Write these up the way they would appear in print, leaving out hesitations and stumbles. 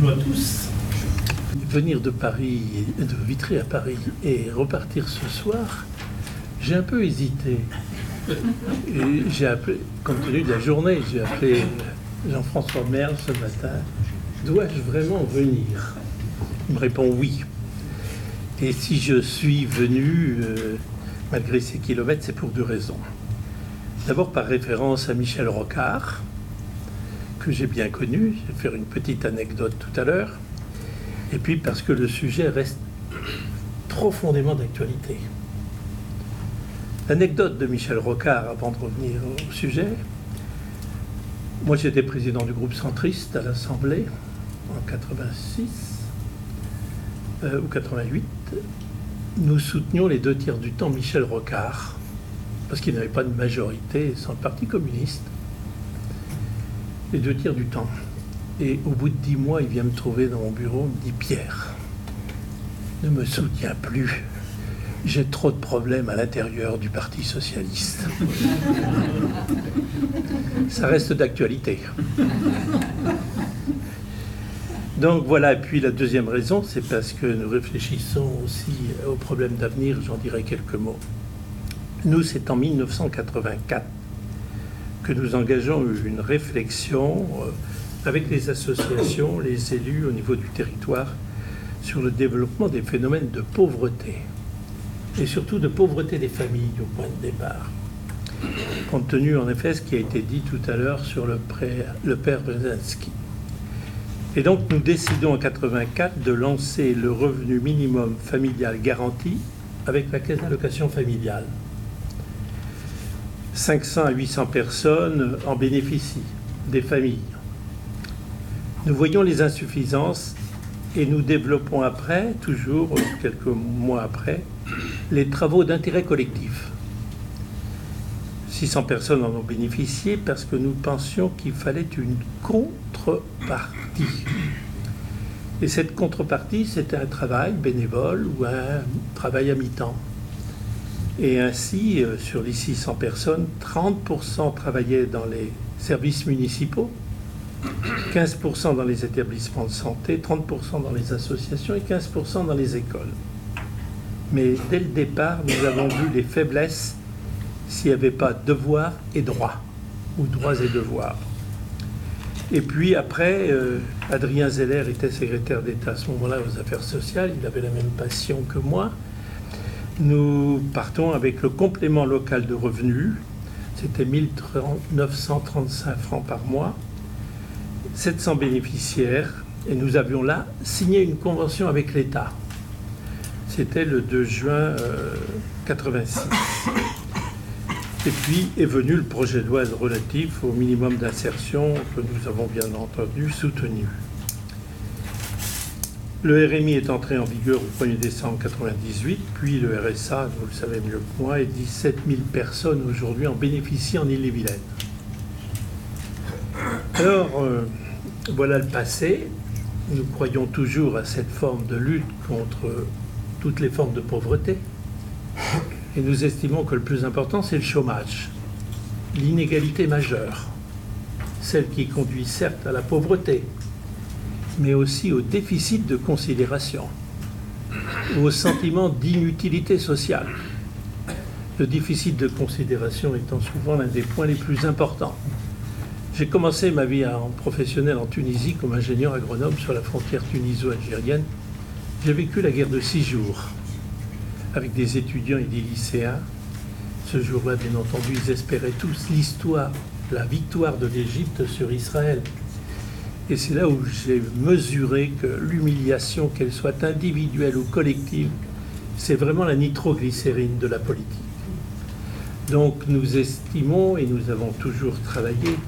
Bonjour à tous. Venir de Paris, de Vitry à Paris et repartir ce soir, j'ai un peu hésité. Et j'ai appelé, compte tenu de la journée, j'ai appelé Jean-François Merle ce matin. Dois-je vraiment venir? Il me répond oui. Et si je suis venu, malgré ces kilomètres, c'est pour deux raisons. D'abord par référence à Michel Rocard, que j'ai bien connu. Je vais faire une petite anecdote tout à l'heure. Et puis parce que le sujet reste profondément d'actualité. L'anecdote de Michel Rocard, avant de revenir au sujet. Moi, j'étais président du groupe centriste à l'Assemblée en 86 ou 88. Nous soutenions les 2 tiers du temps Michel Rocard, parce qu'il n'avait pas de majorité sans le Parti communiste. Les 2 tiers du temps. Et au bout de 10 mois, il vient me trouver dans mon bureau, il me dit « Pierre, ne me soutiens plus. J'ai trop de problèmes à l'intérieur du Parti socialiste. » Ça reste d'actualité. Donc voilà, et puis la deuxième raison, c'est parce que nous réfléchissons aussi aux problèmes d'avenir, j'en dirai quelques mots. Nous, c'est en 1984 que nous engageons une réflexion avec les associations, les élus au niveau du territoire sur le développement des phénomènes de pauvreté et surtout de pauvreté des familles au point de départ. Compte tenu en effet ce qui a été dit tout à l'heure sur le père Brzezinski. Et donc nous décidons en 1984 de lancer le revenu minimum familial garanti avec la caisse d'allocation familiale. 500 à 800 personnes en bénéficient, des familles. Nous voyons les insuffisances et nous développons après, toujours quelques mois après, les travaux d'intérêt collectif. 600 personnes en ont bénéficié parce que nous pensions qu'il fallait une contrepartie. Et cette contrepartie, c'était un travail bénévole ou un travail à mi-temps. Et ainsi, sur les 600 personnes, 30% travaillaient dans les services municipaux, 15% dans les établissements de santé, 30% dans les associations et 15% dans les écoles. Mais dès le départ, nous avons vu les faiblesses s'il n'y avait pas devoirs et droits, ou droits et devoirs. Et puis après, Adrien Zeller était secrétaire d'État à ce moment-là aux affaires sociales, il avait la même passion que moi. Nous partons avec le complément local de revenus, c'était 1935 francs par mois, 700 bénéficiaires, et nous avions là signé une convention avec l'État. C'était le 2 juin 86. Et puis est venu le projet de loi relatif au minimum d'insertion que nous avons bien entendu soutenu. Le RMI est entré en vigueur au 1er décembre 1998, puis le RSA, vous le savez mieux que moi, et 17 000 personnes aujourd'hui en bénéficient en Ille-et-Vilaine. Alors, voilà le passé. Nous croyons toujours à cette forme de lutte contre toutes les formes de pauvreté. Et nous estimons que le plus important, c'est le chômage. L'inégalité majeure. Celle qui conduit certes à la pauvreté, mais aussi au déficit de considération, au sentiment d'inutilité sociale. Le déficit de considération étant souvent l'un des points les plus importants. J'ai commencé ma vie professionnelle en Tunisie comme ingénieur agronome sur la frontière tuniso-algérienne. J'ai vécu la guerre de 6 jours avec des étudiants et des lycéens. Ce jour-là, bien entendu, ils espéraient tous l'histoire, la victoire de l'Égypte sur Israël. Et c'est là où j'ai mesuré que l'humiliation, qu'elle soit individuelle ou collective, c'est vraiment la nitroglycérine de la politique. Donc nous estimons, et nous avons toujours travaillé,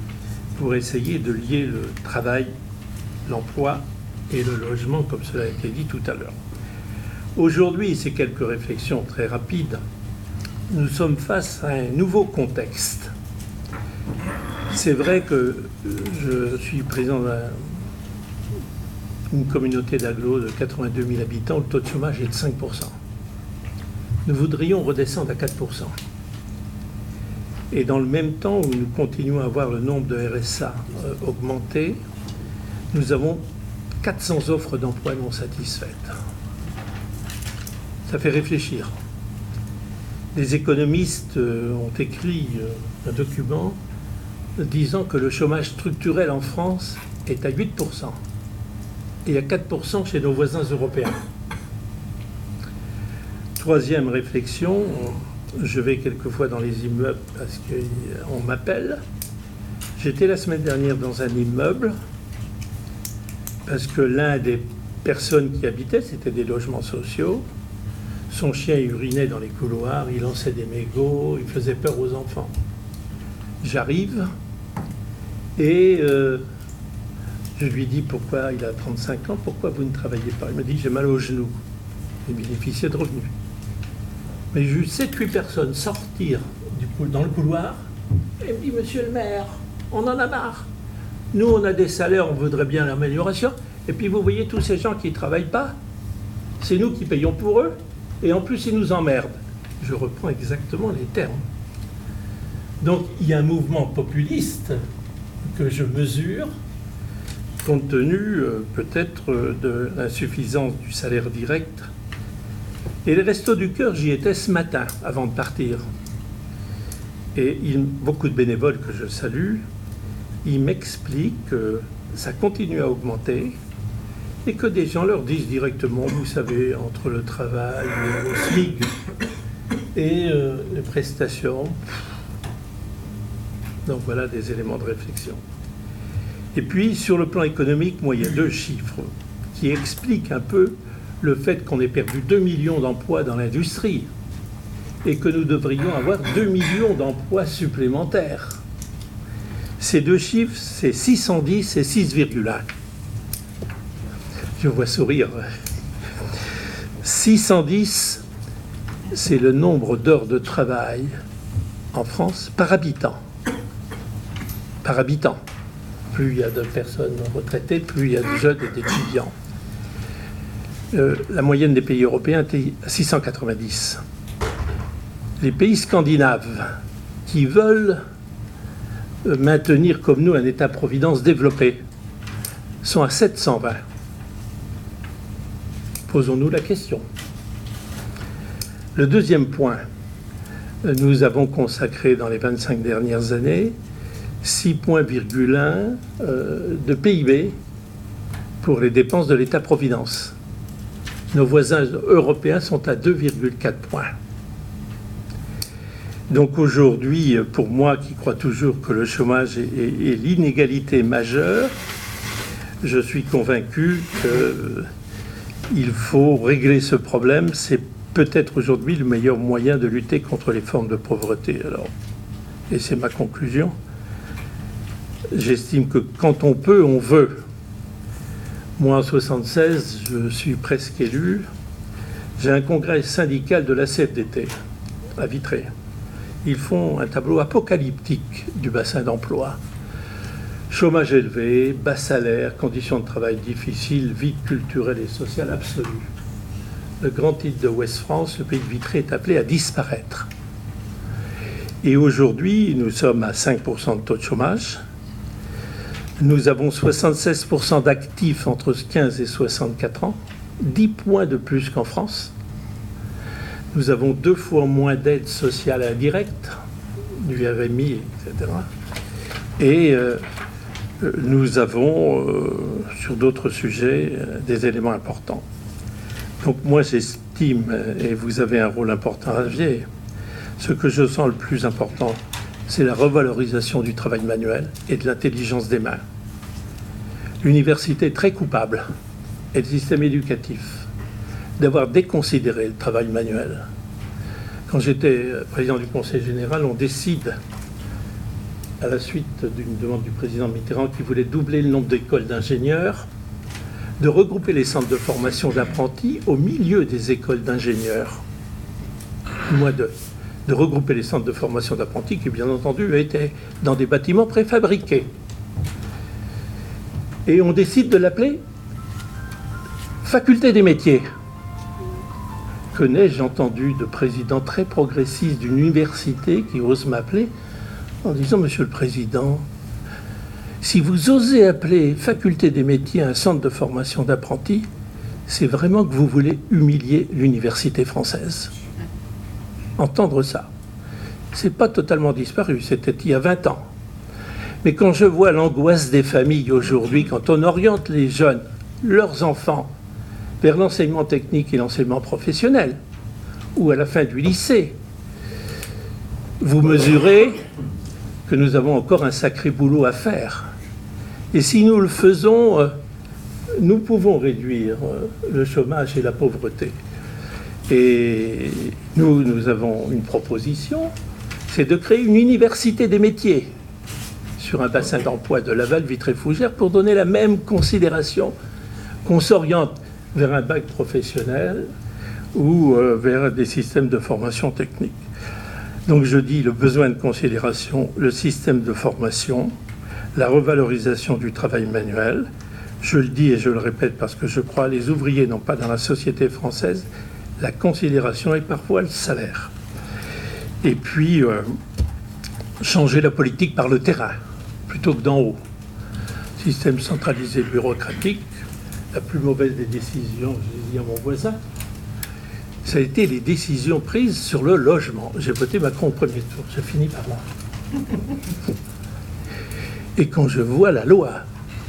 pour essayer de lier le travail, l'emploi et le logement, comme cela a été dit tout à l'heure. Aujourd'hui, c'est quelques réflexions très rapides. Nous sommes face à un nouveau contexte. C'est vrai que je suis président d'une communauté d'agglo de 82 000 habitants, le taux de chômage est de 5%. Nous voudrions redescendre à 4%. Et dans le même temps où nous continuons à voir le nombre de RSA augmenter, nous avons 400 offres d'emploi non satisfaites. Ça fait réfléchir. Des économistes ont écrit un document disant que le chômage structurel en France est à 8% et à 4% chez nos voisins européens. Troisième réflexion, je vais quelquefois dans les immeubles parce qu'on m'appelle. J'étais la semaine dernière dans un immeuble parce que l'un des personnes qui habitaient, c'était des logements sociaux. Son chien urinait dans les couloirs, il lançait des mégots, il faisait peur aux enfants. J'arrive et je lui dis pourquoi, il a 35 ans, pourquoi vous ne travaillez pas? Il me dit j'ai mal au genou. Il bénéficiait de revenus. Mais j'ai vu 7-8 personnes sortir dans le couloir et me dit monsieur le maire, on en a marre. Nous on a des salaires, on voudrait bien l'amélioration. Et puis vous voyez tous ces gens qui ne travaillent pas, c'est nous qui payons pour eux. Et en plus, ils nous emmerdent. Je reprends exactement les termes. Donc, il y a un mouvement populiste que je mesure, compte tenu peut-être de l'insuffisance du salaire direct. Et les Restos du Cœur, j'y étais ce matin, avant de partir. Et beaucoup de bénévoles que je salue, ils m'expliquent que ça continue à augmenter, et que des gens leur disent directement, vous savez, entre le travail, le SMIC et les prestations. Donc voilà des éléments de réflexion. Et puis, sur le plan économique, moi, il y a 2 chiffres qui expliquent un peu le fait qu'on ait perdu 2 millions d'emplois dans l'industrie et que nous devrions avoir 2 millions d'emplois supplémentaires. Ces 2 chiffres, c'est 610 et 6,1. Je vois sourire. 610, c'est le nombre d'heures de travail en France par habitant. Par habitant. Plus il y a de personnes retraitées, plus il y a de jeunes et d'étudiants. La moyenne des pays européens était à 690. Les pays scandinaves qui veulent maintenir comme nous un État-providence développé sont à 720. Posons-nous la question. Le deuxième point, nous avons consacré dans les 25 dernières années 6,1 de PIB pour les dépenses de l'État-providence. Nos voisins européens sont à 2,4 points. Donc aujourd'hui, pour moi qui crois toujours que le chômage est l'inégalité majeure, je suis convaincu qu'il faut régler ce problème. C'est peut-être aujourd'hui le meilleur moyen de lutter contre les formes de pauvreté. Alors, et c'est ma conclusion. J'estime que quand on peut, on veut. Moi, en 1976, je suis presque élu. J'ai un congrès syndical de la CFDT à Vitré. Ils font un tableau apocalyptique du bassin d'emploi. Chômage élevé, bas salaire, conditions de travail difficiles, vide culturel et social absolu. Le grand titre de Ouest France, le pays de Vitré, est appelé à disparaître. Et aujourd'hui, nous sommes à 5% de taux de chômage. Nous avons 76% d'actifs entre 15 et 64 ans, 10 points de plus qu'en France. Nous avons 2 fois moins d'aides sociales indirectes, du RMI, etc. Et nous avons, sur d'autres sujets, des éléments importants. Donc moi, j'estime, et vous avez un rôle important à jouer, ce que je sens le plus important, c'est la revalorisation du travail manuel et de l'intelligence des mains. L'université est très coupable, et le système éducatif, d'avoir déconsidéré le travail manuel. Quand j'étais président du Conseil général, on décide, à la suite d'une demande du président Mitterrand qui voulait doubler le nombre d'écoles d'ingénieurs, de regrouper les centres de formation d'apprentis au milieu des écoles d'ingénieurs. Moins de regrouper les centres de formation d'apprentis qui, bien entendu, étaient dans des bâtiments préfabriqués. Et on décide de l'appeler Faculté des métiers. Que n'ai-je entendu de président très progressiste d'une université qui ose m'appeler en disant « Monsieur le Président, Si vous osez appeler faculté des métiers un centre de formation d'apprentis, c'est vraiment que vous voulez humilier l'université française. Entendre ça. C'est pas totalement disparu, c'était il y a 20 ans. Mais quand je vois l'angoisse des familles aujourd'hui, quand on oriente les jeunes, leurs enfants, vers l'enseignement technique et l'enseignement professionnel, ou à la fin du lycée, vous mesurez que nous avons encore un sacré boulot à faire. Et si nous le faisons, nous pouvons réduire le chômage et la pauvreté. Et nous avons une proposition, c'est de créer une université des métiers sur un bassin d'emploi de Laval, Vitré-Fougères, pour donner la même considération qu'on s'oriente vers un bac professionnel ou vers des systèmes de formation technique. Donc je dis le besoin de considération, le système de formation, la revalorisation du travail manuel. Je le dis et je le répète parce que je crois les ouvriers n'ont pas dans la société française la considération et parfois le salaire. Et puis changer la politique par le terrain plutôt que d'en haut. Système centralisé bureaucratique, la plus mauvaise des décisions, je l'ai dit à mon voisin, ça a été les décisions prises sur le logement. J'ai voté Macron au premier tour, j'ai fini par là. Et quand je vois la loi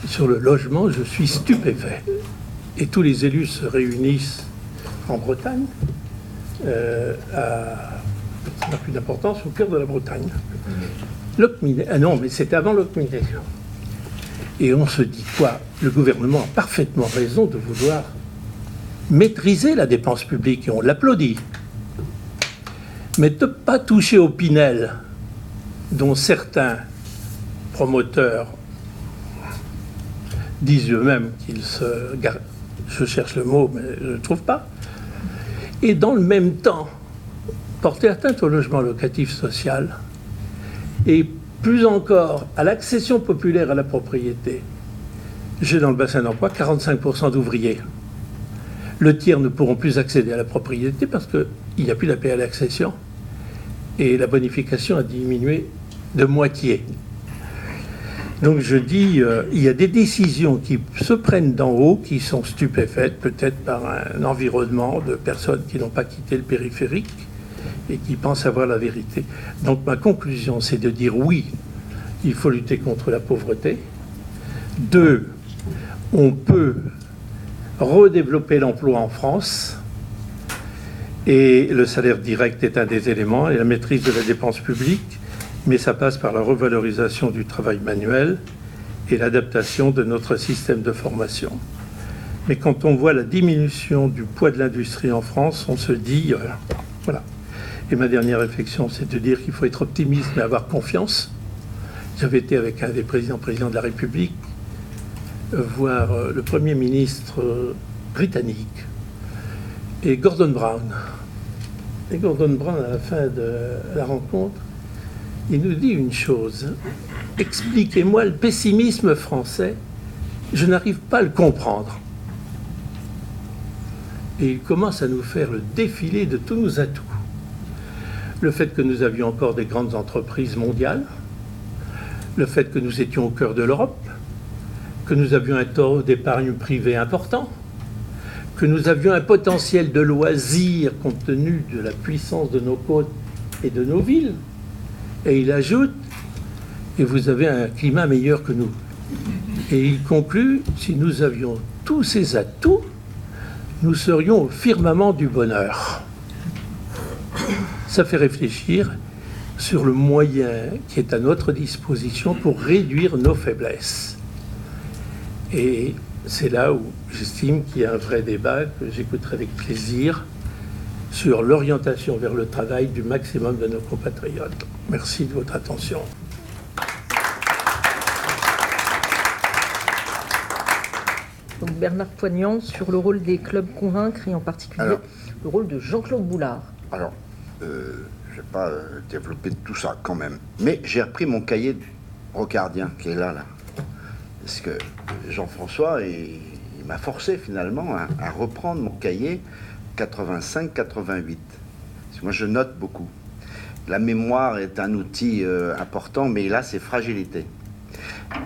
sur le logement, je suis stupéfait. Et tous les élus se réunissent en Bretagne, ça n'a plus d'importance, au cœur de la Bretagne. Ah non, mais c'était avant Locminé. Et on se dit quoi? Le gouvernement a parfaitement raison de vouloir maîtriser la dépense publique, et on l'applaudit. Mais de ne pas toucher au Pinel, dont certains promoteurs disent eux-mêmes qu'ils se... Je cherche le mot, mais je ne le trouve pas. Et dans le même temps, porter atteinte au logement locatif social et plus encore à l'accession populaire à la propriété. J'ai dans le bassin d'emploi 45% d'ouvriers. Le tiers ne pourront plus accéder à la propriété parce qu'il n'y a plus d'APL à l'accession et la bonification a diminué de moitié. Donc je dis, il y a des décisions qui se prennent d'en haut, qui sont stupéfaites, peut-être par un environnement de personnes qui n'ont pas quitté le périphérique et qui pensent avoir la vérité. Donc ma conclusion, c'est de dire oui, il faut lutter contre la pauvreté. 2, on peut redévelopper l'emploi en France et le salaire direct est un des éléments et la maîtrise de la dépense publique, mais ça passe par la revalorisation du travail manuel et l'adaptation de notre système de formation. Mais quand on voit la diminution du poids de l'industrie en France, on se dit, voilà. Et ma dernière réflexion, c'est de dire qu'il faut être optimiste mais avoir confiance. J'avais été avec un des présidents de la République voir le Premier ministre britannique et Gordon Brown. Et Gordon Brown, à la fin de la rencontre, il nous dit une chose. Expliquez-moi le pessimisme français, je n'arrive pas à le comprendre. Et il commence à nous faire le défilé de tous nos atouts. Le fait que nous avions encore des grandes entreprises mondiales, le fait que nous étions au cœur de l'Europe, que nous avions un taux d'épargne privée important, que nous avions un potentiel de loisirs compte tenu de la puissance de nos côtes et de nos villes. Et il ajoute, et vous avez un climat meilleur que nous. Et il conclut, si nous avions tous ces atouts, nous serions au firmament du bonheur. Ça fait réfléchir sur le moyen qui est à notre disposition pour réduire nos faiblesses. Et c'est là où j'estime qu'il y a un vrai débat que j'écouterai avec plaisir sur l'orientation vers le travail du maximum de nos compatriotes. Merci de votre attention. Donc Bernard Poignant sur le rôle des clubs convaincre et en particulier le rôle de Jean-Claude Boulard. Alors, je ne vais pas développer tout ça quand même, mais j'ai repris mon cahier rocardien qui est là. Parce que Jean-François, il m'a forcé finalement à reprendre mon cahier 85-88. Parce que moi, je note beaucoup. La mémoire est un outil important, mais il a ses fragilités.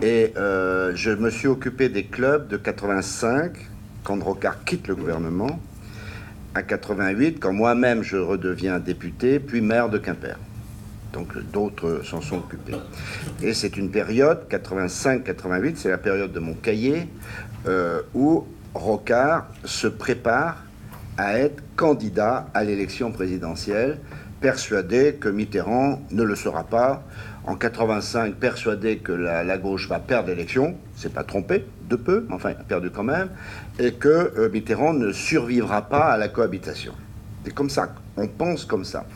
Et je me suis occupé des clubs de 85, quand Rocard quitte le gouvernement, à 88, quand moi-même je redeviens député, puis maire de Quimper. Donc d'autres s'en sont occupés. Et c'est une période, 85-88, c'est la période de mon cahier, où Rocard se prépare à être candidat à l'élection présidentielle, persuadé que Mitterrand ne le sera pas. En 85, persuadé que la gauche va perdre l'élection, c'est pas trompé, de peu, mais enfin, il a perdu quand même, et que Mitterrand ne survivra pas à la cohabitation. C'est comme ça, on pense comme ça.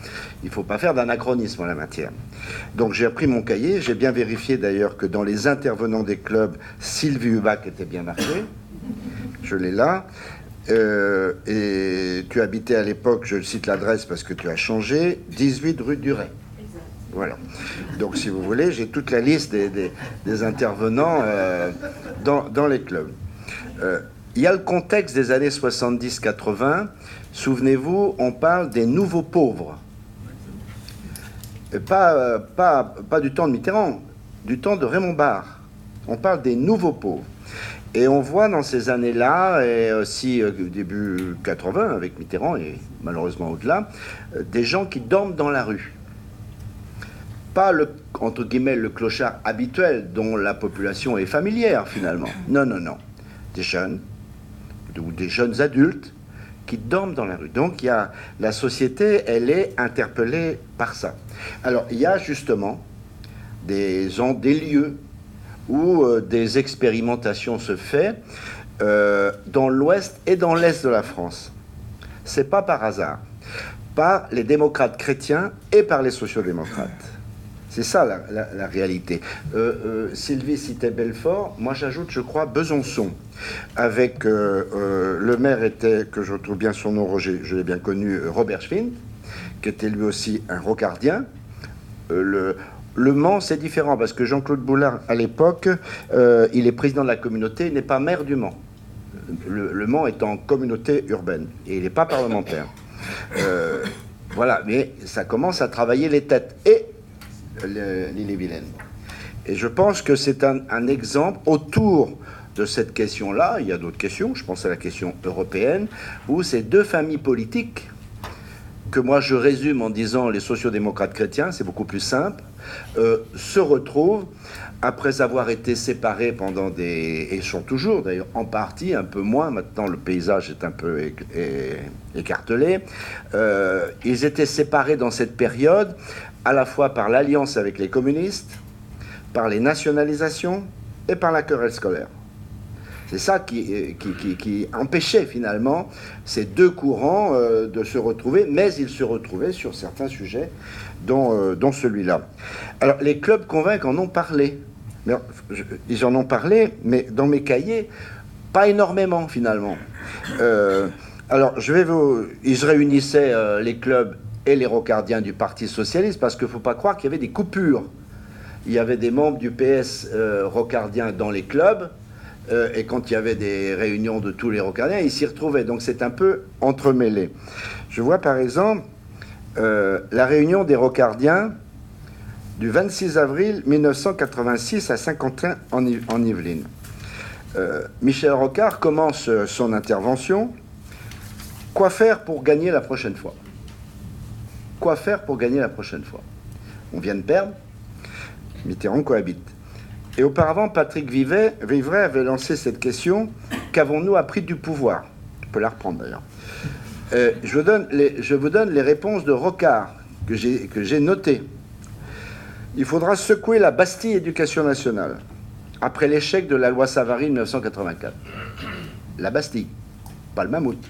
Il ne faut pas faire d'anachronisme en la matière. Donc j'ai repris mon cahier, j'ai bien vérifié d'ailleurs que dans les intervenants des clubs, Sylvie Hubac était bien marquée, je l'ai là. Et tu habitais à l'époque, je cite l'adresse parce que tu as changé, 18 rue du Ray. Voilà. Donc, si vous voulez, j'ai toute la liste des intervenants dans les clubs. Il y a le contexte des années 70-80. Souvenez-vous, on parle des nouveaux pauvres. Pas du temps de Mitterrand, du temps de Raymond Barre. On parle des nouveaux pauvres. Et on voit dans ces années-là, et aussi début 80 avec Mitterrand, et malheureusement au-delà, des gens qui dorment dans la rue. Pas entre guillemets le clochard habituel dont la population est familière finalement. Non. Des jeunes ou des jeunes adultes qui dorment dans la rue. Donc la société, elle est interpellée par ça. Alors il y a justement des lieux où des expérimentations se font dans l'ouest et dans l'est de la France. C'est pas par hasard. Par les démocrates chrétiens et par les sociodémocrates. C'est ça la réalité. Sylvie citait Belfort, moi j'ajoute, je crois, Besançon, avec le maire était, que je retrouve bien son nom, Roger, je l'ai bien connu, Robert Schwinn, qui était lui aussi un rocardien. Le Mans, c'est différent, parce que Jean-Claude Boulard, à l'époque, il est président de la communauté, il n'est pas maire du Mans. Le Mans est en communauté urbaine, et il n'est pas parlementaire. Voilà, mais ça commence à travailler les têtes. Et l'île-et-Vilaine. Et je pense que c'est un exemple autour de cette question-là. Il y a d'autres questions, je pense à la question européenne, où ces deux familles politiques, que moi je résume en disant les sociodémocrates chrétiens, c'est beaucoup plus simple, se retrouvent après avoir été séparés pendant et sont toujours d'ailleurs en partie, un peu moins, maintenant le paysage est un peu écartelé, ils étaient séparés dans cette période à la fois par l'alliance avec les communistes, par les nationalisations et par la querelle scolaire. C'est ça qui empêchait finalement ces deux courants de se retrouver, mais ils se retrouvaient sur certains sujets, dont celui-là. Alors les clubs convaincus en ont parlé. Ils en ont parlé, mais dans mes cahiers, pas énormément finalement. Alors ils se réunissaient, les clubs et les rocardiens du Parti socialiste, parce qu'il ne faut pas croire qu'il y avait des coupures. Il y avait des membres du PS rocardiens dans les clubs, et quand il y avait des réunions de tous les rocardiens, ils s'y retrouvaient. Donc c'est un peu entremêlé. Je vois par exemple la réunion des rocardiens du 26 avril 1986 à Saint-Quentin en Yvelines. Michel Rocard commence son intervention. Quoi faire pour gagner la prochaine fois ? Quoi faire pour gagner la prochaine fois ? On vient de perdre, Mitterrand cohabite. Et auparavant, Patrick Vivray avait lancé cette question, qu'avons-nous appris du pouvoir ? On peut la reprendre d'ailleurs. Je vous donne les réponses de Rocard, que j'ai notées. Il faudra secouer la Bastille Éducation nationale, après l'échec de la loi Savary de 1984. La Bastille, pas le mammouth.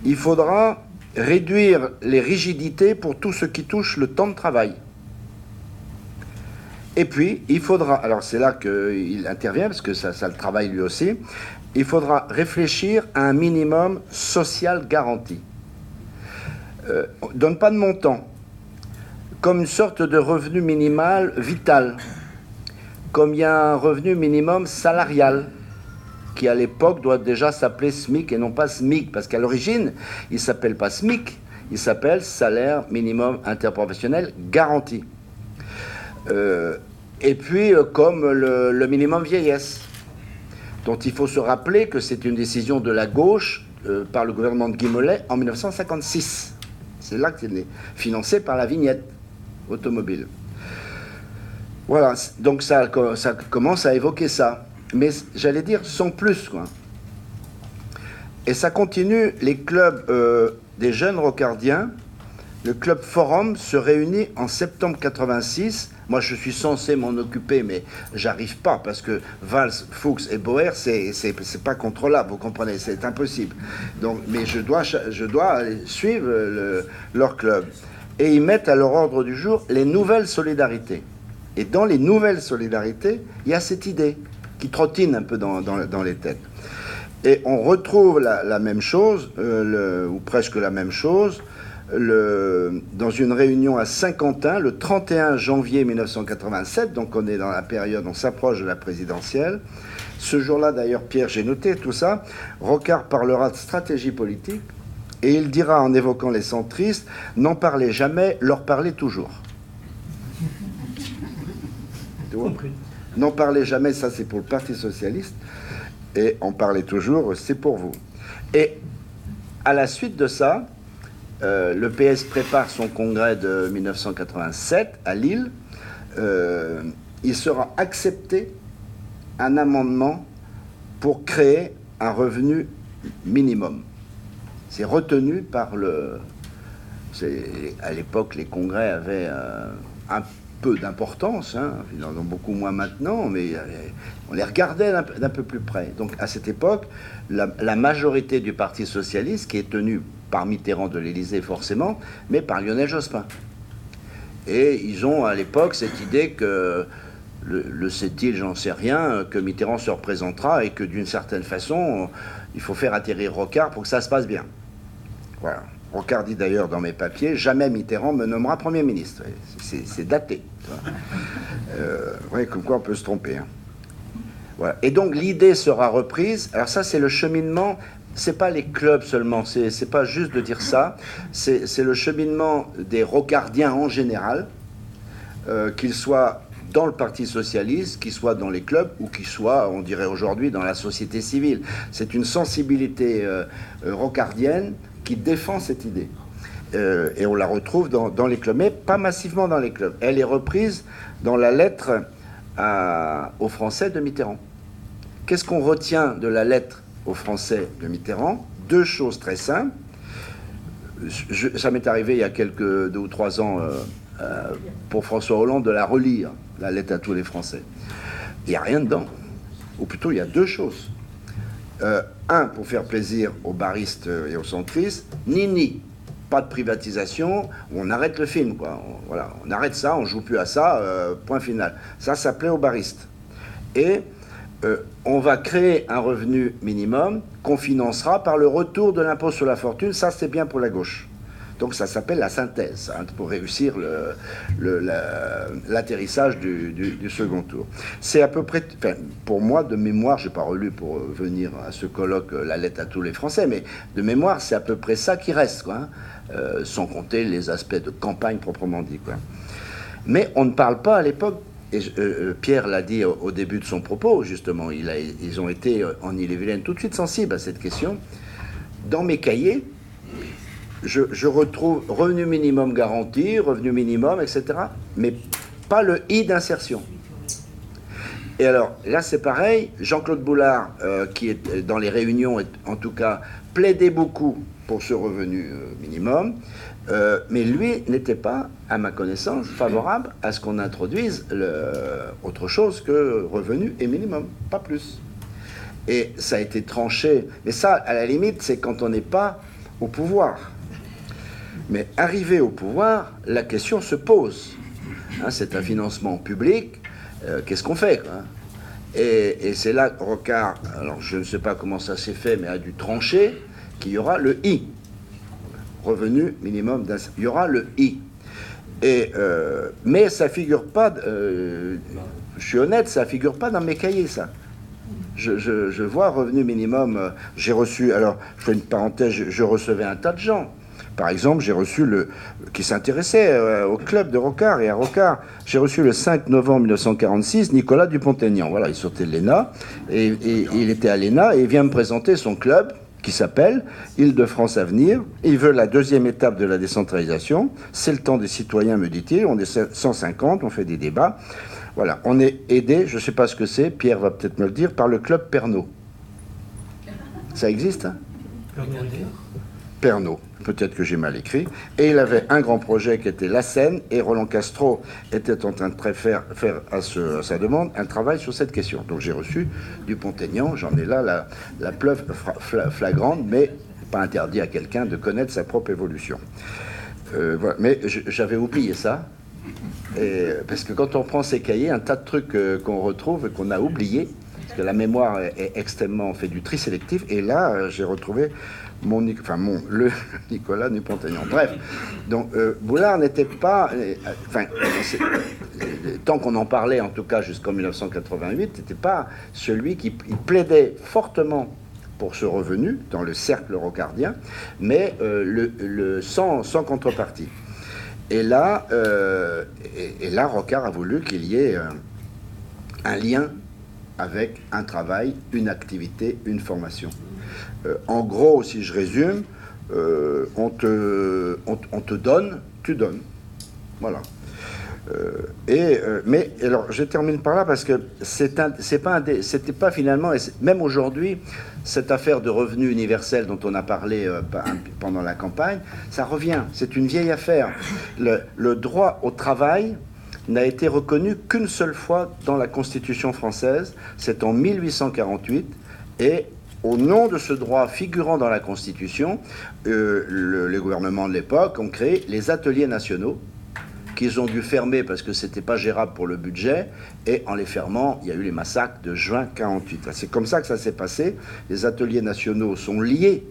Il faudra réduire les rigidités pour tout ce qui touche le temps de travail. Et puis, il faudra, alors c'est là qu'il intervient, parce que ça le travaille lui aussi, il faudra réfléchir à un minimum social garanti. Donne pas de montant, comme une sorte de revenu minimal vital, comme il y a un revenu minimum salarial, qui à l'époque doit déjà s'appeler SMIC et non pas SMIC, parce qu'à l'origine, il ne s'appelle pas SMIC, il s'appelle Salaire Minimum Interprofessionnel Garanti. Et puis, comme le minimum vieillesse, dont il faut se rappeler que c'est une décision de la gauche par le gouvernement de Guy Mollet en 1956. C'est là que c'est né, financé par la vignette automobile. Voilà, donc ça commence à évoquer ça. Mais j'allais dire sans plus, quoi. Et ça continue, les clubs des jeunes rocardiens, le club Forum se réunit en septembre 86. Moi, je suis censé m'en occuper, mais j'arrive pas, parce que Valls, Fuchs et Boer, c'est pas contrôlable, vous comprenez, c'est impossible. Donc, mais je dois suivre leur club. Et ils mettent à leur ordre du jour les nouvelles solidarités. Et dans les nouvelles solidarités, il y a cette idée qui trottine un peu dans les têtes. Et on retrouve la même chose, ou presque la même chose, dans une réunion à Saint-Quentin, le 31 janvier 1987, donc on est dans la période, on s'approche de la présidentielle. Ce jour-là, d'ailleurs, Pierre, j'ai noté tout ça, Rocard parlera de stratégie politique, et il dira, en évoquant les centristes, « N'en parlez jamais, leur parlez toujours ». N'en parlez jamais, ça c'est pour le Parti Socialiste, et en parlez toujours, c'est pour vous. Et à la suite de ça, le PS prépare son congrès de 1987 à Lille. Il sera accepté un amendement pour créer un revenu minimum. C'est retenu par le... À l'époque, les congrès avaient un peu d'importance, hein. Ils en ont beaucoup moins maintenant, mais on les regardait d'un peu plus près. Donc à cette époque, la majorité du Parti Socialiste, qui est tenue par Mitterrand de l'Élysée forcément, mais par Lionel Jospin. Et ils ont à l'époque cette idée que, le sait-il, j'en sais rien, que Mitterrand se représentera et que d'une certaine façon, il faut faire atterrir Rocard pour que ça se passe bien. Voilà. Rocard dit d'ailleurs dans mes papiers, jamais Mitterrand me nommera Premier ministre. C'est daté. Oui, comme quoi on peut se tromper. Hein. Voilà. Et donc l'idée sera reprise. Alors ça, c'est le cheminement. C'est pas les clubs seulement. C'est pas juste de dire ça. C'est le cheminement des rocardiens en général, qu'ils soient dans le Parti Socialiste, qu'ils soient dans les clubs ou qu'ils soient, on dirait aujourd'hui, dans la société civile. C'est une sensibilité rocardienne qui défend cette idée. Et on la retrouve dans les clubs, mais pas massivement dans les clubs. Elle est reprise dans la lettre aux Français de Mitterrand. Qu'est-ce qu'on retient de la lettre aux Français de Mitterrand? Deux choses très simples. Ça m'est arrivé il y a 2 ou 3 ans pour François Hollande de la relire, la lettre à tous les Français. Il n'y a rien dedans. Ou plutôt, il y a 2 choses. Un, pour faire plaisir aux baristes et aux centristes, ni. Pas de privatisation, on arrête le film, quoi. On arrête ça, on joue plus à ça, point final. Ça plaît aux baristes. Et on va créer un revenu minimum qu'on financera par le retour de l'impôt sur la fortune. Ça, c'est bien pour la gauche. Donc ça s'appelle la synthèse, hein, pour réussir l'atterrissage du second tour. C'est à peu près, pour moi, de mémoire, je n'ai pas relu pour venir à ce colloque la lettre à tous les Français, mais de mémoire, c'est à peu près ça qui reste, quoi, hein, sans compter les aspects de campagne proprement dit, quoi. Mais on ne parle pas à l'époque, et Pierre l'a dit au début de son propos, justement, ils ont été en Ille-et-Vilaine tout de suite sensibles à cette question. Dans mes cahiers, je retrouve revenu minimum garanti, revenu minimum, etc. Mais pas le I d'insertion. Et alors, là, c'est pareil. Jean-Claude Boulard, qui est dans les réunions, en tout cas, plaidait beaucoup pour ce revenu minimum. Mais lui n'était pas, à ma connaissance, favorable à ce qu'on introduise autre chose que revenu et minimum, pas plus. Et ça a été tranché. Mais ça, à la limite, c'est quand on n'est pas au pouvoir. Mais arrivé au pouvoir, la question se pose. Hein, c'est un financement public, qu'est-ce qu'on fait, quoi, hein? Et c'est là que Rocard, alors je ne sais pas comment ça s'est fait, mais a dû trancher qu'il y aura le I. Revenu minimum d'insertion. Il y aura le I. Mais ça figure pas, je suis honnête, ça figure pas dans mes cahiers, ça. Je vois revenu minimum, j'ai reçu, alors je fais une parenthèse, je recevais un tas de gens Par exemple, j'ai reçu qui s'intéressait au club de Rocard et à Rocard. J'ai reçu le 5 novembre 1946 Nicolas Dupont-Aignan. Voilà, il sortait de l'ENA et il était à l'ENA et il vient me présenter son club qui s'appelle Île-de-France Avenir. Il veut la deuxième étape de la décentralisation. C'est le temps des citoyens, me dit-il. On est 150, on fait des débats. Voilà, on est aidé, je ne sais pas ce que c'est, Pierre va peut-être me le dire, par le club Pernod. Ça existe, hein? Pernod, peut-être que j'ai mal écrit. Et il avait un grand projet qui était la Seine, et Roland Castro était en train de faire à sa demande un travail sur cette question. Donc j'ai reçu Dupont-Aignan, j'en ai là la preuve flagrante, mais pas interdit à quelqu'un de connaître sa propre évolution. Voilà. Mais j'avais oublié ça. Parce que quand on prend ces cahiers, un tas de trucs qu'on retrouve et qu'on a oubliés, parce que la mémoire est extrêmement fait du tri sélectif, et là j'ai retrouvé le Nicolas Dupont-Aignan. Bref, donc Boulard n'était pas, tant qu'on en parlait, en tout cas jusqu'en 1988, n'était pas celui qui plaidait fortement pour ce revenu dans le cercle rocardien, mais sans contrepartie. Et là, Rocard a voulu qu'il y ait un lien avec un travail, une activité, une formation. En gros, si je résume, on te donne, tu donnes. Voilà. Mais alors, je termine par là parce que c'était pas finalement, même aujourd'hui, cette affaire de revenu universel dont on a parlé pendant la campagne, ça revient. C'est une vieille affaire. Le droit au travail n'a été reconnu qu'une seule fois dans la Constitution française, c'est en 1848, et au nom de ce droit figurant dans la Constitution, les gouvernements de l'époque ont créé les ateliers nationaux, qu'ils ont dû fermer parce que c'était pas gérable pour le budget, et en les fermant, il y a eu les massacres de juin 48. C'est comme ça que ça s'est passé. Les ateliers nationaux sont liés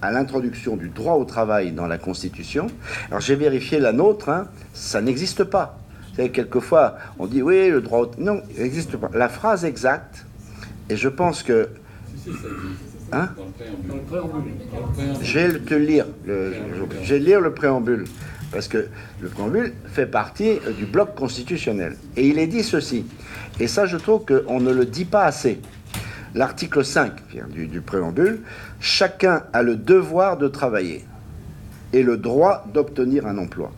à l'introduction du droit au travail dans la Constitution. Alors j'ai vérifié la nôtre, hein, ça n'existe pas. Vous savez, quelquefois, on dit oui, le droit au... Non, il n'existe pas. La phrase exacte, et je pense que... Hein? Je vais te lire. Je vais lire le préambule. Parce que le préambule fait partie du bloc constitutionnel. Et il est dit ceci. Et ça, je trouve qu'on ne le dit pas assez. L'article 5 du préambule, chacun a le devoir de travailler et le droit d'obtenir un emploi.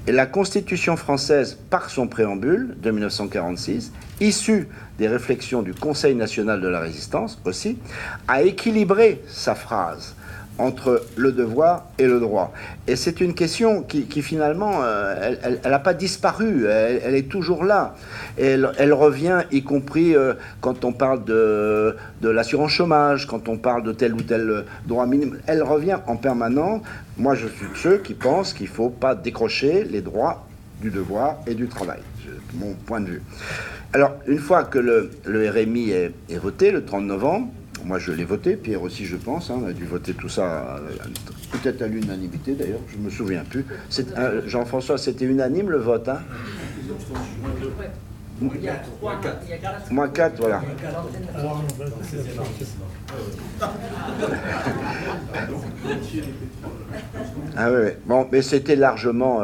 Et la Constitution française, par son préambule de 1946, issue des réflexions du Conseil national de la résistance aussi, a équilibré sa phrase entre le devoir et le droit. Et c'est une question qui finalement, elle n'a pas disparu, elle est toujours là. Et elle revient, y compris quand on parle de l'assurance chômage, quand on parle de tel ou tel droit minimum, elle revient en permanence. Moi, je suis de ceux qui pensent qu'il ne faut pas décrocher les droits du devoir et du travail. C'est mon point de vue. Alors, une fois que le RMI est voté, le 30 novembre, moi, je l'ai voté, Pierre aussi, je pense. Hein, on a dû voter tout ça, peut-être à l'unanimité, d'ailleurs, je ne me souviens plus. Jean-François, c'était unanime, le vote, hein? Il y a 3, il y a 4. Moins 4, voilà. Ah oui, oui. Bon, mais c'était largement...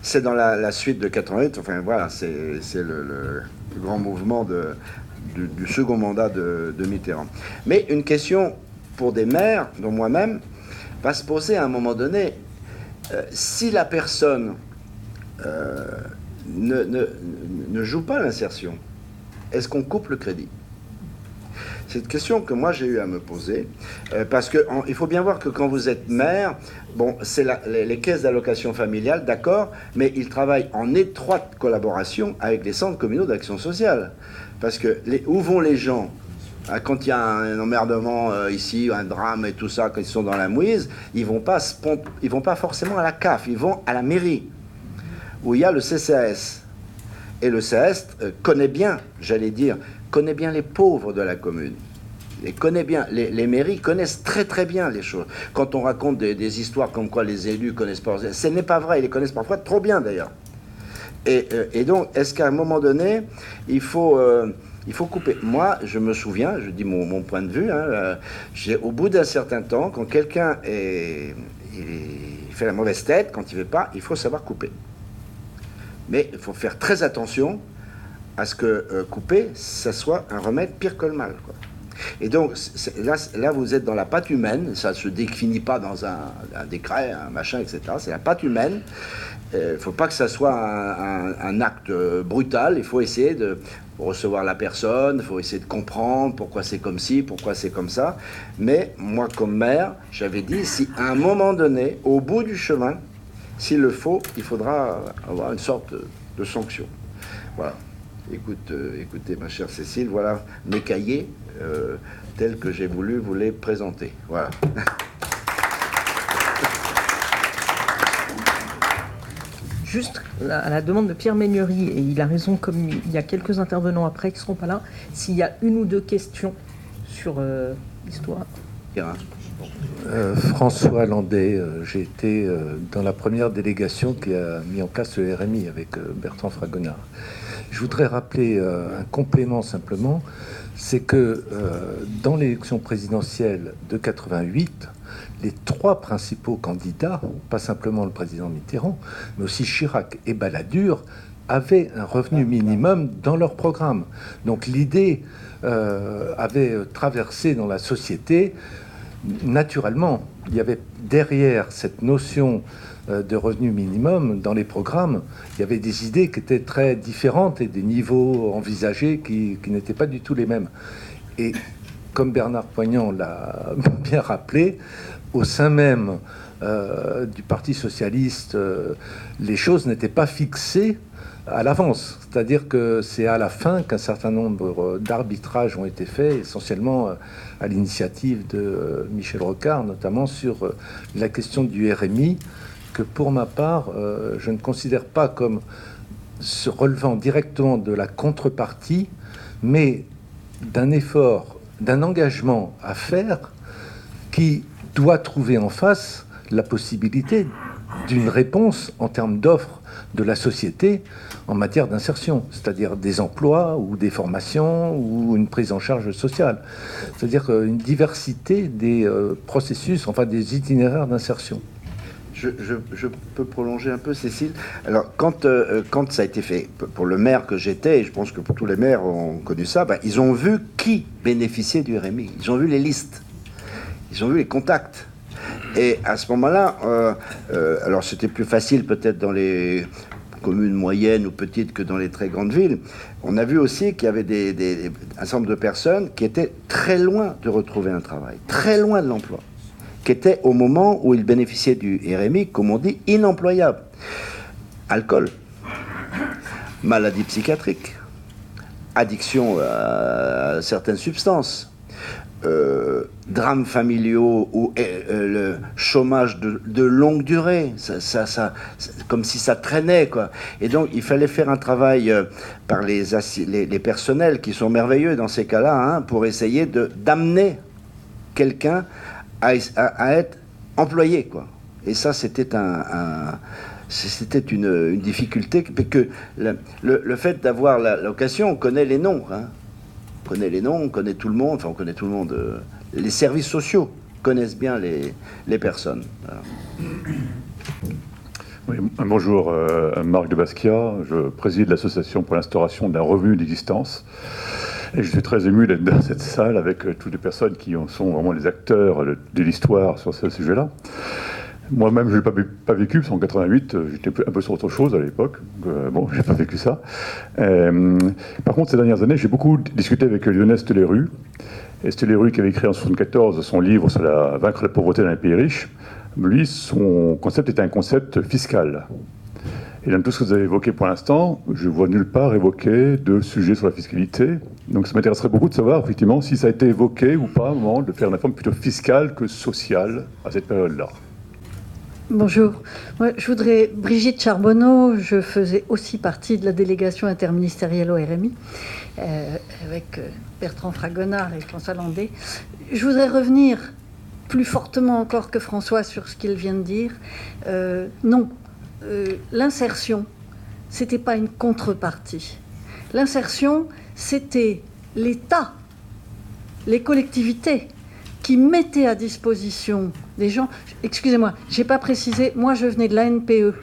c'est dans la suite de 88, enfin voilà, c'est le grand mouvement du second mandat de Mitterrand. Mais une question pour des maires, dont moi-même, va se poser à un moment donné. Si la personne ne joue pas l'insertion, est-ce qu'on coupe le crédit? C'est une question que moi j'ai eu à me poser, parce qu'il faut bien voir que quand vous êtes maire, bon, c'est les caisses d'allocation familiale, d'accord, mais ils travaillent en étroite collaboration avec les centres communaux d'action sociale. Parce que où vont les gens quand il y a un emmerdement ici, un drame et tout ça, quand ils sont dans la mouise, ils vont pas forcément à la CAF, ils vont à la mairie, où il y a le CCAS. Et le CCAS connaît bien, connaît bien les pauvres de la commune. Et connaît bien, les mairies connaissent très très bien les choses. Quand on raconte des histoires comme quoi les élus connaissent pas, ce n'est pas vrai, ils les connaissent parfois trop bien d'ailleurs. Et donc, est-ce qu'à un moment donné, il faut couper? Moi, je me souviens, je dis mon point de vue, hein, au bout d'un certain temps, quand quelqu'un il fait la mauvaise tête quand il ne veut pas, il faut savoir couper. Mais il faut faire très attention à ce que couper, ça soit un remède pire que le mal, quoi. Et donc, là, vous êtes dans la patte humaine, ça ne se définit pas dans un décret, un machin, etc. C'est la patte humaine. Il ne faut pas que ça soit un acte brutal, il faut essayer de recevoir la personne, il faut essayer de comprendre pourquoi c'est comme ci, pourquoi c'est comme ça. Mais moi, comme maire, j'avais dit, si à un moment donné, au bout du chemin, s'il le faut, il faudra avoir une sorte de sanction. Voilà. Écoutez, ma chère Cécile, voilà mes cahiers tels que j'ai voulu vous les présenter. Voilà. Juste à la demande de Pierre Meignery, et il a raison, comme il y a quelques intervenants après qui ne seront pas là, s'il y a une ou deux questions sur l'histoire. François Landais, j'ai été dans la première délégation qui a mis en place le RMI avec Bertrand Fragonard. Je voudrais rappeler un complément simplement, c'est que dans l'élection présidentielle de 88, les trois principaux candidats, pas simplement le président Mitterrand, mais aussi Chirac et Balladur, avaient un revenu minimum dans leur programme. Donc l'idée avait traversé dans la société. Naturellement, il y avait derrière cette notion de revenu minimum dans les programmes, il y avait des idées qui étaient très différentes et des niveaux envisagés qui n'étaient pas du tout les mêmes. Et comme Bernard Poignant l'a bien rappelé, au sein même du Parti socialiste, les choses n'étaient pas fixées à l'avance. C'est-à-dire que c'est à la fin qu'un certain nombre d'arbitrages ont été faits, essentiellement à l'initiative de Michel Rocard, notamment sur la question du RMI, que pour ma part, je ne considère pas comme se relevant directement de la contrepartie, mais d'un effort, d'un engagement à faire qui doit trouver en face la possibilité d'une réponse en termes d'offres de la société en matière d'insertion, c'est-à-dire des emplois ou des formations ou une prise en charge sociale. C'est-à-dire une diversité des processus, enfin des itinéraires d'insertion. Je peux prolonger un peu, Cécile. Alors, quand ça a été fait, pour le maire que j'étais, et je pense que pour tous les maires ont connu ça, ils ont vu qui bénéficiait du RMI. Ils ont vu les listes. Ils ont vu les contacts. Et à ce moment-là, alors c'était plus facile peut-être dans les communes moyennes ou petites que dans les très grandes villes. On a vu aussi qu'il y avait un certain nombre de personnes qui étaient très loin de retrouver un travail, très loin de l'emploi, qui étaient au moment où ils bénéficiaient du RMI, comme on dit, inemployables. Alcool, maladie psychiatrique, addiction à certaines substances, drames familiaux ou le chômage de longue durée, ça, comme si ça traînait, quoi. Et donc il fallait faire un travail par les personnels qui sont merveilleux dans ces cas-là, pour essayer d'amener quelqu'un à être employé, quoi. Et ça, c'était c'était une difficulté, que le fait d'avoir l'occasion, on connaît les noms, on connaît les noms, on connaît tout le monde, enfin on connaît tout le monde. Les services sociaux connaissent bien les personnes. Voilà. Oui, bonjour, Marc de Basquiat, je préside l'association pour l'instauration d'un revenu d'existence. Et je suis très ému d'être dans cette salle avec toutes les personnes qui sont vraiment les acteurs de l'histoire sur ce sujet-là. Moi-même, je ne l'ai pas vécu, parce qu'en 88, j'étais un peu sur autre chose à l'époque. Bon, je n'ai pas vécu ça. Par contre, ces dernières années, j'ai beaucoup discuté avec Lionel Stelléru. Et Stelléru, qui avait écrit en 1974 son livre sur vaincre la pauvreté dans les pays riches, lui, son concept était un concept fiscal. Et dans tout ce que vous avez évoqué pour l'instant, je ne vois nulle part évoquer de sujet sur la fiscalité. Donc ça m'intéresserait beaucoup de savoir, effectivement, si ça a été évoqué ou pas, à un moment, de faire une réforme plutôt fiscale que sociale à cette période-là. Bonjour. Moi, je voudrais... Brigitte Charbonneau, je faisais aussi partie de la délégation interministérielle au RMI, avec Bertrand Fragonard et François Landais. Je voudrais revenir plus fortement encore que François sur ce qu'il vient de dire. Non, l'insertion, c'était pas une contrepartie. L'insertion, c'était l'État, les collectivités, qui mettait à disposition des gens. Excusez-moi, je n'ai pas précisé, moi je venais de l'ANPE.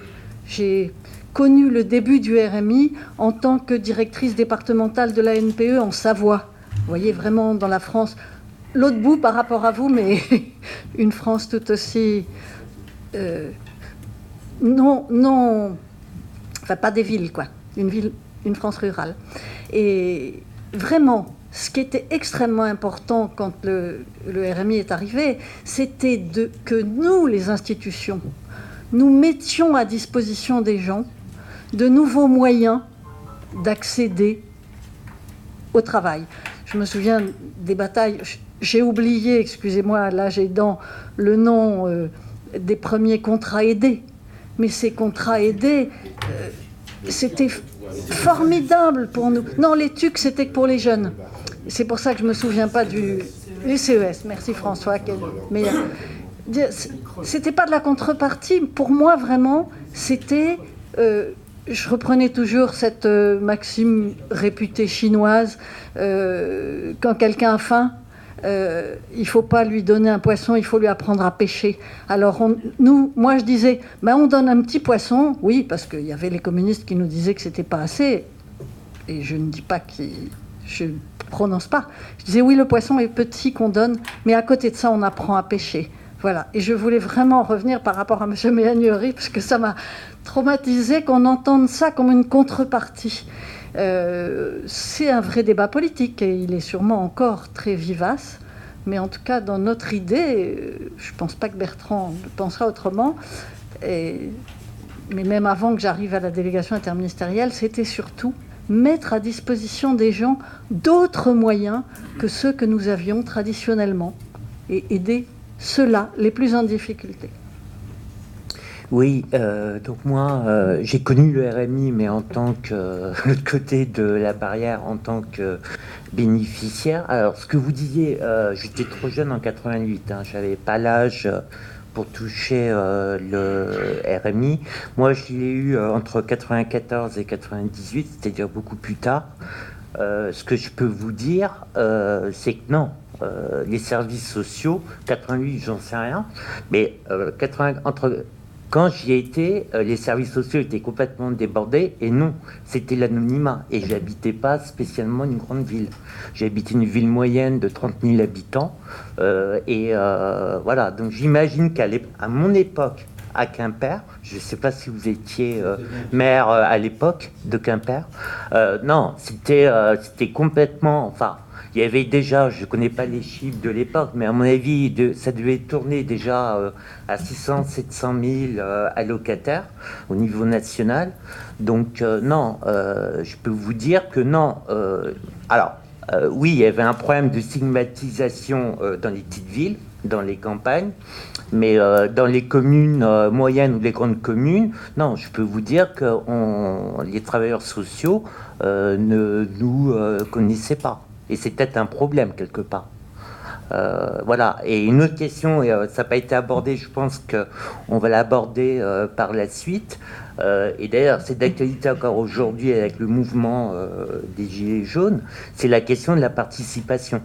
J'ai connu le début du RMI en tant que directrice départementale de l'ANPE en Savoie. Vous voyez, vraiment dans la France, l'autre bout par rapport à vous, mais une France tout aussi... enfin pas des villes, quoi. Une France rurale. Et vraiment, ce qui était extrêmement important quand le RMI est arrivé, c'était que nous, les institutions, nous mettions à disposition des gens de nouveaux moyens d'accéder au travail. Je me souviens des batailles, j'ai oublié, excusez-moi, là j'ai dans le nom des premiers contrats aidés, mais ces contrats aidés, c'était formidable pour nous. Non, les TUC, c'était que pour les jeunes. C'est pour ça que je ne me souviens pas les CES. Merci François, quel meilleur. C'était pas de la contrepartie. Pour moi, vraiment, c'était... je reprenais toujours cette maxime réputée chinoise. Quand quelqu'un a faim, il ne faut pas lui donner un poisson, il faut lui apprendre à pêcher. Alors, moi, je disais, on donne un petit poisson. Oui, parce qu'il y avait les communistes qui nous disaient que ce n'était pas assez. Et je ne dis pas je ne prononce pas. Je disais, oui, le poisson est petit qu'on donne, mais à côté de ça, on apprend à pêcher. Voilà. Et je voulais vraiment revenir par rapport à M. Méhagneri, parce que ça m'a traumatisé qu'on entende ça comme une contrepartie. C'est un vrai débat politique et il est sûrement encore très vivace, mais en tout cas dans notre idée, je ne pense pas que Bertrand pensera autrement, mais même avant que j'arrive à la délégation interministérielle, c'était surtout mettre à disposition des gens d'autres moyens que ceux que nous avions traditionnellement et aider ceux-là les plus en difficulté. Oui, donc moi, j'ai connu le RMI, mais en tant que l'autre côté de la barrière, en tant que bénéficiaire. Alors, ce que vous disiez, j'étais trop jeune en 88, j'avais pas l'âge pour toucher le RMI. Moi, je l'ai eu entre 94 et 98, c'est-à-dire beaucoup plus tard. Ce que je peux vous dire, c'est que non. Les services sociaux, 88, j'en sais rien, mais quand j'y étais, les services sociaux étaient complètement débordés et non, c'était l'anonymat. Et j'habitais pas spécialement une grande ville. J'habitais une ville moyenne de 30 000 habitants. Voilà, donc j'imagine qu'à mon époque, à Quimper, je ne sais pas si vous étiez maire à l'époque de Quimper, non, c'était complètement... Enfin, il y avait déjà, je ne connais pas les chiffres de l'époque, mais à mon avis, ça devait tourner déjà à 600, 700 000 allocataires au niveau national. Donc non, je peux vous dire que non. Oui, il y avait un problème de stigmatisation dans les petites villes, dans les campagnes, mais dans les communes moyennes ou les grandes communes, non, je peux vous dire que les travailleurs sociaux ne nous connaissaient pas. Et c'est peut-être un problème quelque part. Voilà. Et une autre question, ça n'a pas été abordé, je pense qu'on va l'aborder par la suite. Et d'ailleurs, c'est d'actualité encore aujourd'hui avec le mouvement des Gilets jaunes, c'est la question de la participation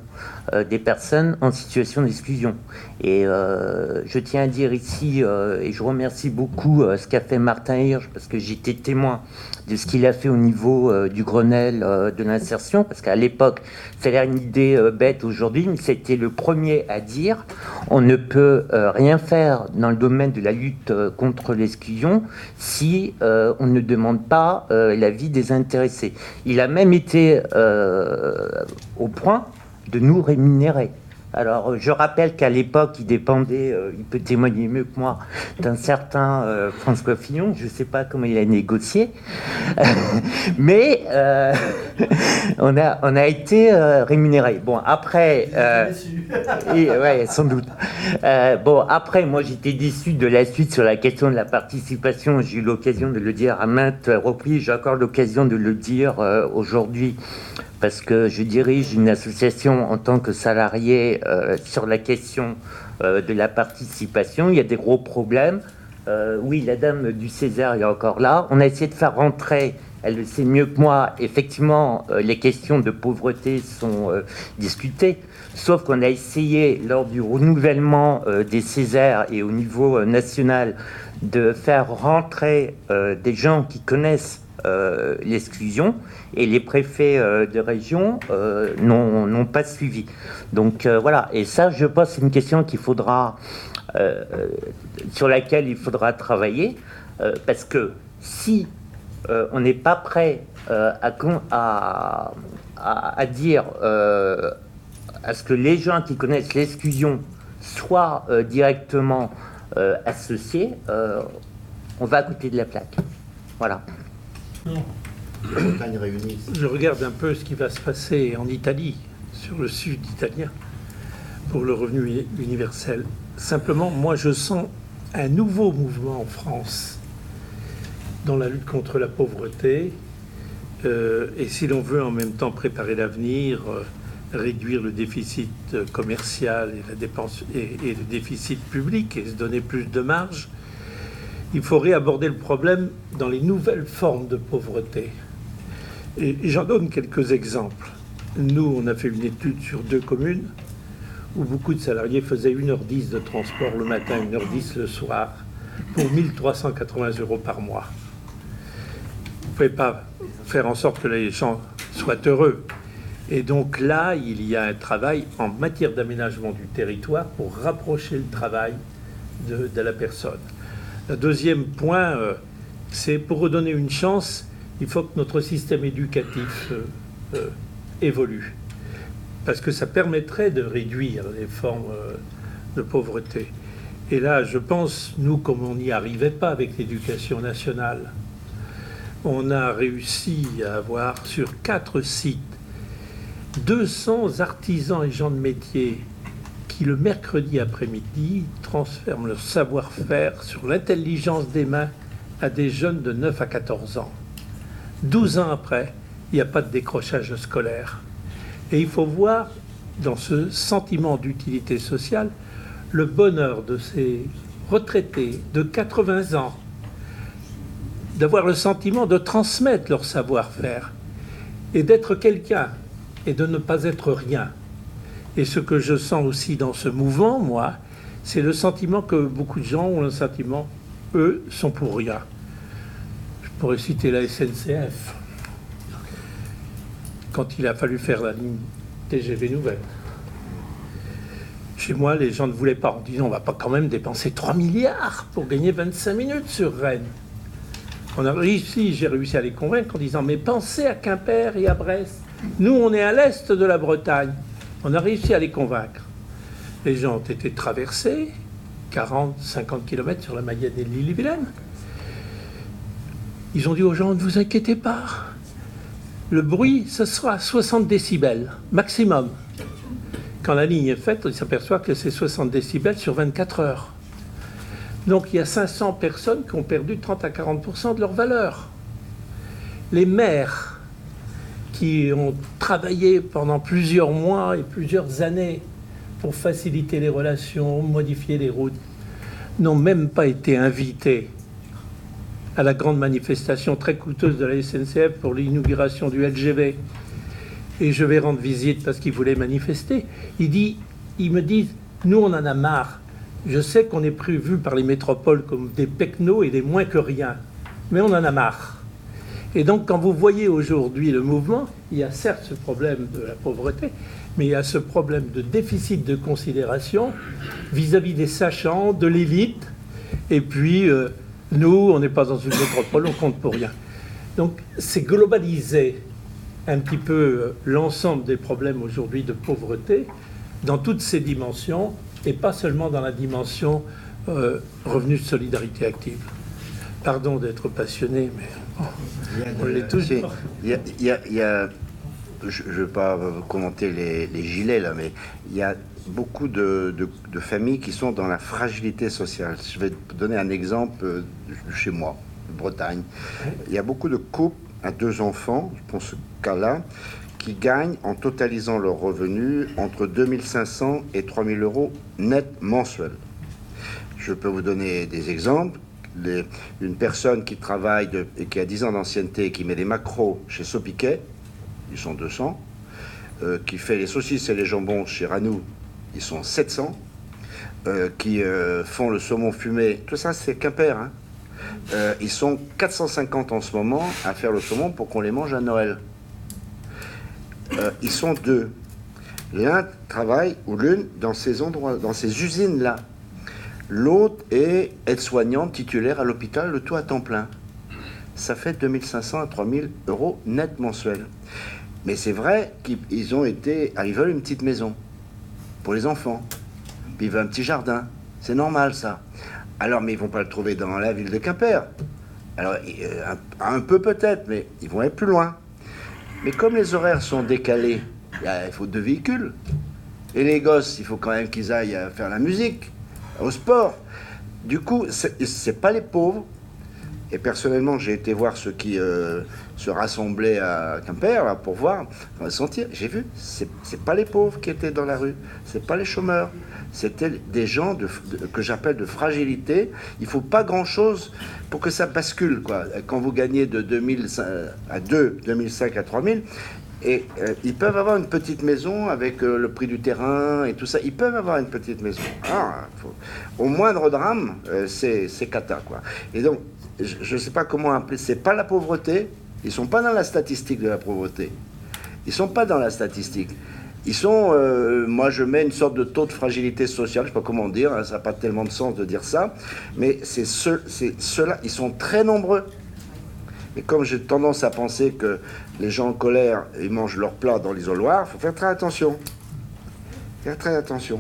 des personnes en situation d'exclusion. Et je tiens à dire ici, et je remercie beaucoup ce qu'a fait Martin Hirsch, parce que j'étais témoin de ce qu'il a fait au niveau du Grenelle de l'insertion, parce qu'à l'époque, ça a l'air une idée bête aujourd'hui, mais c'était le premier à dire on ne peut rien faire dans le domaine de la lutte contre l'exclusion si on ne demande pas l'avis des intéressés. Il a même été au point de nous rémunérer. Alors, je rappelle qu'à l'époque, il dépendait, il peut témoigner mieux que moi, d'un certain François Fillon. Je ne sais pas comment il a négocié, mais on a été rémunérés. Bon, après, ouais, sans doute. Bon, après, moi, j'étais déçu de la suite sur la question de la participation. J'ai eu l'occasion de le dire à maintes reprises. J'ai encore l'occasion de le dire aujourd'hui, parce que je dirige une association en tant que salarié sur la question de la participation. Il y a des gros problèmes. Oui, la dame du Césaire est encore là. On a essayé de faire rentrer elle le sait mieux que moi. Effectivement, les questions de pauvreté sont discutées, sauf qu'on a essayé, lors du renouvellement des Césaires et au niveau national, de faire rentrer des gens qui connaissent l'exclusion, et les préfets de région n'ont pas suivi. Donc voilà, et ça, je pense, c'est une question qu'il faudra, sur laquelle il faudra travailler, parce que si on n'est pas prêt à dire à ce que les gens qui connaissent l'exclusion soient directement associés, on va à côté de la plaque. Voilà. Je regarde un peu ce qui va se passer en Italie, sur le sud italien, pour le revenu universel. Simplement, moi, je sens un nouveau mouvement en France dans la lutte contre la pauvreté. Et si l'on veut en même temps préparer l'avenir, réduire le déficit commercial et la dépense et le déficit public et se donner plus de marge, il faudrait aborder le problème dans les nouvelles formes de pauvreté. Et j'en donne quelques exemples. Nous, on a fait une étude sur 2 communes où beaucoup de salariés faisaient 1h10 de transport le matin, 1h10 le soir, pour 1 380 € par mois. Vous ne pouvez pas faire en sorte que les gens soient heureux. Et donc là, il y a un travail en matière d'aménagement du territoire pour rapprocher le travail de la personne. Le deuxième point, c'est pour redonner une chance, il faut que notre système éducatif évolue. Parce que ça permettrait de réduire les formes de pauvreté. Et là, je pense, nous, comme on n'y arrivait pas avec l'éducation nationale, on a réussi à avoir sur 4 sites 200 artisans et gens de métier qui, le mercredi après-midi, transfèrent leur savoir-faire sur l'intelligence des mains à des jeunes de 9 à 14 ans. 12 ans après, il n'y a pas de décrochage scolaire. Et il faut voir, dans ce sentiment d'utilité sociale, le bonheur de ces retraités de 80 ans, d'avoir le sentiment de transmettre leur savoir-faire et d'être quelqu'un et de ne pas être rien. Et ce que je sens aussi dans ce mouvement, moi, c'est le sentiment que beaucoup de gens ont le sentiment, eux, sont pour rien. Je pourrais citer la SNCF. Quand il a fallu faire la ligne TGV nouvelle. Chez moi, les gens ne voulaient pas. En disant, on ne va pas quand même dépenser 3 milliards pour gagner 25 minutes sur Rennes. J'ai réussi à les convaincre en disant, mais pensez à Quimper et à Brest. Nous, on est à l'est de la Bretagne. On a réussi à les convaincre. Les gens ont été traversés, 40, 50 km sur la Mayenne et l'Ille-et-Vilaine. Ils ont dit aux gens, ne vous inquiétez pas. Le bruit, ce sera 60 décibels, maximum. Quand la ligne est faite, on s'aperçoit que c'est 60 décibels sur 24 heures. Donc il y a 500 personnes qui ont perdu 30 à 40% de leur valeur. Les maires qui ont travaillé pendant plusieurs mois et plusieurs années pour faciliter les relations, modifier les routes, n'ont même pas été invités à la grande manifestation très coûteuse de la SNCF pour l'inauguration du LGV. Et je vais rendre visite parce qu'ils voulaient manifester. Ils me disent, nous on en a marre. Je sais qu'on est prévu par les métropoles comme des pecnos et des moins que rien, mais on en a marre. Et donc quand vous voyez aujourd'hui le mouvement, il y a certes ce problème de la pauvreté, mais il y a ce problème de déficit de considération vis-à-vis des sachants, de l'élite, et puis nous, on n'est pas dans une métropole, on compte pour rien. Donc c'est globaliser un petit peu l'ensemble des problèmes aujourd'hui de pauvreté dans toutes ces dimensions, et pas seulement dans la dimension revenu de solidarité active. Pardon d'être passionné, mais on l'est tous. Je ne veux pas commenter les gilets là, mais il y a beaucoup de familles qui sont dans la fragilité sociale. Je vais te donner un exemple chez moi, de Bretagne. Il y a beaucoup de couples à 2 enfants, pour ce cas-là, qui gagnent, en totalisant leurs revenus, entre 2500 et 3000 € net mensuels. Je peux vous donner des exemples. une personne qui travaille et qui a 10 ans d'ancienneté, qui met des macros chez Sopiquet, ils sont 200, qui fait les saucisses et les jambons chez Ranou, ils sont 700, qui font le saumon fumé, tout ça c'est Quimper, hein. Ils sont 450 en ce moment à faire le saumon pour qu'on les mange à Noël. Ils sont 2. L'un travaille, ou l'une, dans ces endroits, dans ces usines-là. L'autre est aide-soignante titulaire à l'hôpital, le tout à temps plein. Ça fait 2500 à 3000 euros net mensuels. Mais c'est vrai qu'ils ont été... ils veulent une petite maison pour les enfants. Puis ils veulent un petit jardin. C'est normal, ça. Alors, mais ils vont pas le trouver dans la ville de Quimper. Alors, un peu peut-être, mais ils vont être plus loin. Mais comme les horaires sont décalés, il faut 2 véhicules. Et les gosses, il faut quand même qu'ils aillent faire la musique, au sport. Du coup, c'est pas les pauvres. Et personnellement, j'ai été voir ceux qui se rassemblaient à Quimper là, pour voir, ressentir. J'ai vu, c'est pas les pauvres qui étaient dans la rue, c'est pas les chômeurs. C'était des gens que j'appelle de fragilité. Il faut pas grand-chose pour que ça bascule, quoi. Quand vous gagnez de 2005 à 3000, et ils peuvent avoir une petite maison avec le prix du terrain et tout ça. Ils peuvent avoir une petite maison. Au moindre drame, c'est cata, quoi. Et donc, je ne sais pas comment appeler. C'est pas la pauvreté. Ils sont pas dans la statistique de la pauvreté. Ils sont pas dans la statistique. Ils sont, moi je mets une sorte de taux de fragilité sociale, je ne sais pas comment dire, hein, ça n'a pas tellement de sens de dire ça, mais c'est ceux-là, ils sont très nombreux. Et comme j'ai tendance à penser que les gens en colère, ils mangent leur plat dans l'isoloir, il faut faire très attention. Faire très attention.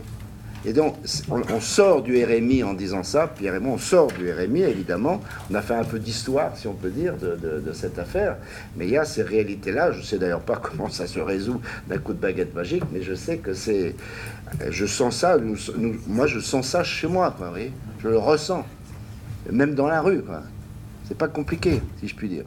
Et donc, on sort du RMI en disant ça, Pierre et moi, on sort du RMI, évidemment. On a fait un peu d'histoire, si on peut dire, de cette affaire. Mais il y a ces réalités-là. Je ne sais d'ailleurs pas comment ça se résout d'un coup de baguette magique, mais je sais que c'est... Je sens ça, moi, je sens ça chez moi, quoi, vous voyez. Je le ressens. Même dans la rue, quoi. C'est pas compliqué, si je puis dire.